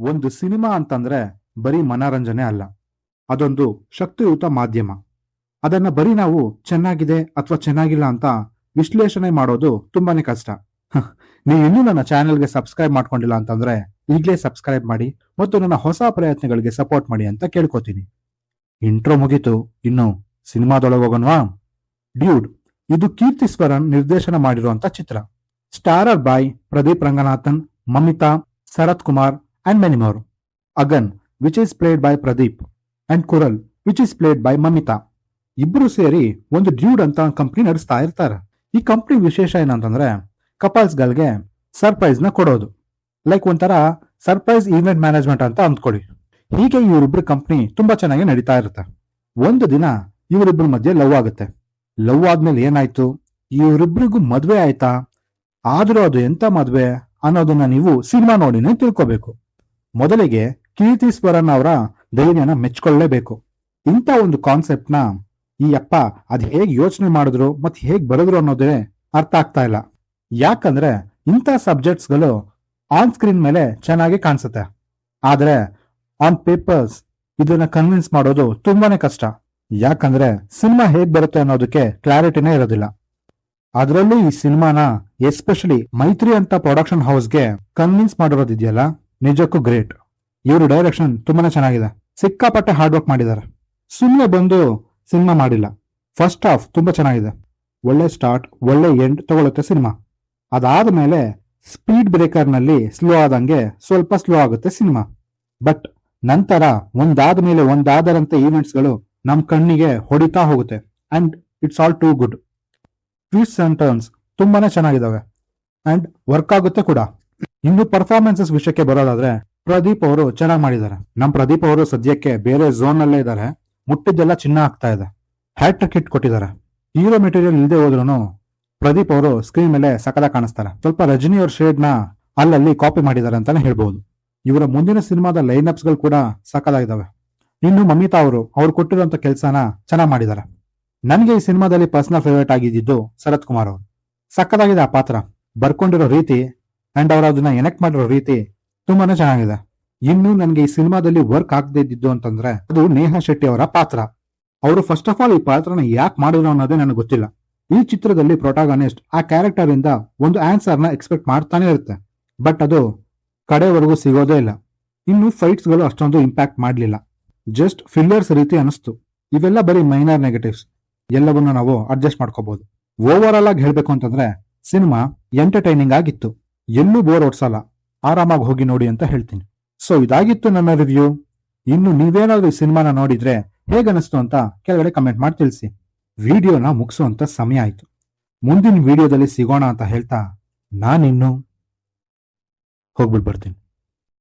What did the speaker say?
ಒಂದು ಸಿನಿಮಾ ಅಂತಂದ್ರೆ ಬರೀ ಮನರಂಜನೆ ಅಲ್ಲ, ಅದೊಂದು ಶಕ್ತಿಯುತ ಮಾಧ್ಯಮ. ಅದನ್ನ ಬರೀ ನಾವು ಚೆನ್ನಾಗಿದೆ ಅಥವಾ ಚೆನ್ನಾಗಿಲ್ಲ ಅಂತ ವಿಶ್ಲೇಷಣೆ ಮಾಡೋದು ತುಂಬಾನೇ ಕಷ್ಟ. ನೀವು ಇನ್ನೂ ನನ್ನ ಚಾನೆಲ್ಗೆ ಸಬ್ಸ್ಕ್ರೈಬ್ ಮಾಡ್ಕೊಂಡಿಲ್ಲ ಅಂತಂದ್ರೆ ಈಗಲೇ ಸಬ್ಸ್ಕ್ರೈಬ್ ಮಾಡಿ ಮತ್ತು ನನ್ನ ಹೊಸ ಪ್ರಯತ್ನಗಳಿಗೆ ಸಪೋರ್ಟ್ ಮಾಡಿ ಅಂತ ಕೇಳ್ಕೊತೀನಿ. ಇಂಟ್ರೋ ಮುಗೀತು, ಇನ್ನು ಸಿನಿಮಾದೊಳಗೆ ಹೋಗೋಣವಾ? ಡ್ಯೂಡ್ ಇದು ಕೀರ್ತಿ ಸ್ವರನ್ ನಿರ್ದೇಶನ ಮಾಡಿರುವಂತ ಚಿತ್ರ. Starrer by Pradeep Ranganathan, Mamitha, Sarath Kumar and many more. Agan, which is played by Pradeep, and Kural, which is played by Mamita. ಇಬ್ರು ಸೇರಿ ಒಂದು ಡ್ಯೂಡ್ ಅಂತ ಕಂಪ್ನಿ ನಡೆಸ್ತಾ ಇರ್ತಾರೆ. ಈ ಕಂಪ್ನಿ ವಿಶೇಷ ಏನಂತಂದ್ರೆ ಕಪಲ್ಸ್ ಗಳಿಗೆ ಸರ್ಪ್ರೈಸ್ ನ ಕೊಡೋದು, ಲೈಕ್ ಒಂಥರ ಸರ್ಪ್ರೈಸ್ ಈವೆಂಟ್ ಮ್ಯಾನೇಜ್ಮೆಂಟ್ ಅಂತ ಅಂದ್ಕೊಳ್ಳಿ. ಹೀಗೆ ಇವರಿಬ್ರು ಕಂಪ್ನಿ ತುಂಬಾ ಚೆನ್ನಾಗಿ ನಡೀತಾ ಇರುತ್ತೆ. ಒಂದು ದಿನ ಇವರಿಬ್ರ ಮಧ್ಯೆ ಲವ್ ಆಗುತ್ತೆ. ಲವ್ ಆದ್ಮೇಲೆ ಏನಾಯ್ತು, ಇವರಿಬ್ರಿಗೂ ಮದ್ವೆ ಆಯ್ತಾ, ಆದ್ರೂ ಅದು ಎಂತ ಮದ್ವೆ ಅನ್ನೋದನ್ನ ನೀವು ಸಿನಿಮಾ ನೋಡಿನೇ ತಿಳ್ಕೋಬೇಕು. ಮೊದಲಿಗೆ ಕೀರ್ತಿ ಸ್ವರನ್ ಅವರ ಧೈರ್ಯನ ಮೆಚ್ಕೊಳ್ಳೇಬೇಕು. ಇಂಥ ಒಂದು ಕಾನ್ಸೆಪ್ಟ್ ನ ಈ ಅಪ್ಪ ಅದ್ ಹೇಗ್ ಯೋಚನೆ ಮಾಡಿದ್ರು ಮತ್ತೆ ಹೇಗ್ ಬರೆದ್ರು ಅನ್ನೋದೇ ಅರ್ಥ ಆಗ್ತಾ ಇಲ್ಲ. ಯಾಕಂದ್ರೆ ಇಂಥ ಸಬ್ಜೆಕ್ಟ್ಸ್ ಗಳು ಆನ್ ಸ್ಕ್ರೀನ್ ಮೇಲೆ ಚೆನ್ನಾಗಿ ಕಾಣಿಸುತ್ತೆ, ಆದ್ರೆ ಆನ್ ಪೇಪರ್ಸ್ ಇದನ್ನ ಕನ್ವಿನ್ಸ್ ಮಾಡೋದು ತುಂಬಾನೇ ಕಷ್ಟ. ಯಾಕಂದ್ರೆ ಸಿನಿಮಾ ಹೇಗ್ ಬರುತ್ತೆ ಅನ್ನೋದಕ್ಕೆ ಕ್ಲಾರಿಟಿನೇ ಇರೋದಿಲ್ಲ. ಅದರಲ್ಲೂ ಈ ಸಿನಿಮಾನ ಎಸ್ಪೆಷಲಿ ಮೈತ್ರಿ ಅಂತ ಪ್ರೊಡಕ್ಷನ್ ಹೌಸ್ಗೆ ಕನ್ವಿನ್ಸ್ ಮಾಡಿರೋದಿದೆಯಲ್ಲ, ನಿಜಕ್ಕೂ ಗ್ರೇಟ್. ಇವರು ಡೈರೆಕ್ಷನ್ ತುಂಬಾನೇ ಚೆನ್ನಾಗಿದೆ, ಸಿಕ್ಕಾಪಟ್ಟೆ ಹಾರ್ಡ್ ವರ್ಕ್ ಮಾಡಿದ್ದಾರೆ. ಸುಮ್ಮನೆ ಬಂದು ಸಿನಿಮಾ ಮಾಡಿಲ್ಲ. ಫಸ್ಟ್ ಹಾಫ್ ತುಂಬಾ ಚೆನ್ನಾಗಿದೆ, ಒಳ್ಳೆ ಸ್ಟಾರ್ಟ್ ಒಳ್ಳೆ ಎಂಡ್ ತಗೊಳುತ್ತೆ ಸಿನಿಮಾ. ಅದಾದ ಮೇಲೆ ಸ್ಪೀಡ್ ಬ್ರೇಕರ್ ನಲ್ಲಿ ಸ್ಲೋ ಆದಂಗೆ ಸ್ವಲ್ಪ ಸ್ಲೋ ಆಗುತ್ತೆ ಸಿನಿಮಾ. ಬಟ್ ನಂತರ ಒಂದಾದ ಮೇಲೆ ಒಂದಾದರಂತೆ ಈವೆಂಟ್ಸ್ ಗಳು ನಮ್ ಕಣ್ಣಿಗೆ ಹೊಡಿತಾ ಹೋಗುತ್ತೆ and it's all too good. Twist and turns ತುಂಬಾನೇ ಚೆನ್ನಾಗಿದಾವೆ ಅಂಡ್ ವರ್ಕ್ ಆಗುತ್ತೆ ಕೂಡ. ಇನ್ನು ಪರ್ಫಾರ್ಮೆನ್ಸಸ್ ವಿಷಯಕ್ಕೆ ಬರೋದಾದ್ರೆ ಪ್ರದೀಪ್ ಅವರು ಚೆನ್ನಾಗಿ ಮಾಡಿದ್ದಾರೆ. ನಮ್ ಪ್ರದೀಪ್ ಅವರು ಸದ್ಯಕ್ಕೆ ಬೇರೆ ಝೋನ್ ನಲ್ಲೇ ಇದ್ದಾರೆ, ಮುಟ್ಟಿದ್ದೆಲ್ಲ ಚಿನ್ನ ಆಗ್ತಾ ಇದೆ. ಹ್ಯಾಟ್ರಿಕ್ ಹಿಟ್ ಕೊಟ್ಟಿದ್ದಾರೆ. ಹೀರೋ ಮೆಟೀರಿಯಲ್ ಇಲ್ಲದೆ ಹೋದ್ರು ಪ್ರದೀಪ್ ಅವರು ಸ್ಕ್ರೀನ್ ಮೇಲೆ ಸಕಲ ಕಾಣಿಸ್ತಾರೆ. ಸ್ವಲ್ಪ ರಜನಿ ಅವ್ರ ಶೇಡ್ ನ ಅಲ್ಲಲ್ಲಿ ಕಾಪಿ ಮಾಡಿದ್ದಾರೆ ಅಂತಾನೆ ಹೇಳ್ಬಹುದು. ಇವರ ಮುಂದಿನ ಸಿನಿಮಾದ ಲೈನ್ ಅಪ್ಸ್ ಗಳು ಕೂಡ ಸಕಲಾಗಿದ್ದಾವೆ. ಇನ್ನು ಮಮಿತಾ ಅವ್ರು ಕೊಟ್ಟಿರುವಂತ ಕೆಲಸನ ಚೆನ್ನಾಗಿ ಮಾಡಿದ್ದಾರೆ. ನನಗೆ ಈ ಸಿನಿಮಾದಲ್ಲಿ ಪರ್ಸನಲ್ ಫೇವರೇಟ್ ಆಗಿದ್ದು ಶರತ್ ಕುಮಾರ್ ಅವರು. ಸಕ್ಕದಾಗಿದೆ ಆ ಪಾತ್ರ, ಬರ್ಕೊಂಡಿರೋ ರೀತಿ ಅಂಡ್ ಅವ್ರು ಅದನ್ನ ಎನೆಕ್ಟ್ ಮಾಡಿರೋ ರೀತಿ ತುಂಬಾನೇ ಚೆನ್ನಾಗಿದೆ. ಇನ್ನು ನನಗೆ ಈ ಸಿನಿಮಾದಲ್ಲಿ ವರ್ಕ್ ಆಗದೆ ಇದ್ದಿದ್ದು ಅಂತಂದ್ರೆ ಅದು ನೇಹಾ ಶೆಟ್ಟಿ ಅವರ ಪಾತ್ರ. ಅವರು ಫಸ್ಟ್ ಆಫ್ ಆಲ್ ಈ ಪಾತ್ರನ ಯಾಕೆ ಮಾಡಿದ್ರು ಅನ್ನೋದೇ ನನಗೆ ಗೊತ್ತಿಲ್ಲ. ಈ ಚಿತ್ರದಲ್ಲಿ ಪ್ರೊಟಾಗನಿಸ್ಟ್ ಆ ಕ್ಯಾರೆಕ್ಟರ್ ಇಂದ ಒಂದು ಆನ್ಸರ್ ನ ಎಕ್ಸ್ಪೆಕ್ಟ್ ಮಾಡ್ತಾನೆ ಇರುತ್ತೆ, ಬಟ್ ಅದು ಕಡೆವರೆಗೂ ಸಿಗೋದೇ ಇಲ್ಲ. ಇನ್ನು ಫೈಟ್ಸ್ ಗಳು ಅಷ್ಟೊಂದು ಇಂಪ್ಯಾಕ್ಟ್ ಮಾಡ್ಲಿಲ್ಲ, ಜಸ್ಟ್ ಫಿಲ್ಲರ್ಸ್ ರೀತಿ ಅನಿಸ್ತು. ಇವೆಲ್ಲ ಬರೀ ಮೈನರ್ ನೆಗೆಟಿವ್ಸ್, ಎಲ್ಲವನ್ನ ನಾವು ಅಡ್ಜಸ್ಟ್ ಮಾಡ್ಕೋಬಹುದು. ಓವರ್ ಆಲ್ ಆಗಿ ಹೇಳ್ಬೇಕು ಅಂತಂದ್ರೆ ಸಿನಿಮಾ ಎಂಟರ್ಟೈನಿಂಗ್ ಆಗಿತ್ತು, ಎಲ್ಲೂ ಬೋರ್ ಓಡಿಸಲ್ಲ, ಆರಾಮಾಗಿ ಹೋಗಿ ನೋಡಿ ಅಂತ ಹೇಳ್ತೀನಿ. ಸೊ ಇದಾಗಿತ್ತು ನನ್ನ ರಿವ್ಯೂ. ಇನ್ನು ನೀವೇನಾದ್ರೂ ಈ ಸಿನಿಮಾನ ನೋಡಿದ್ರೆ ಹೇಗನಿಸ್ತು ಅಂತ ಕೆಳಗಡೆ ಕಮೆಂಟ್ ಮಾಡಿ ತಿಳಿಸಿ. ವಿಡಿಯೋನ ಮುಗಿಸುವಂತ ಸಮಯ ಆಯ್ತು. ಮುಂದಿನ ವಿಡಿಯೋದಲ್ಲಿ ಸಿಗೋಣ ಅಂತ ಹೇಳ್ತಾ ನಾನಿನ್ನು ಹೋಗ್ಬಿಟ್ಟು ಬರ್ತೀನಿ.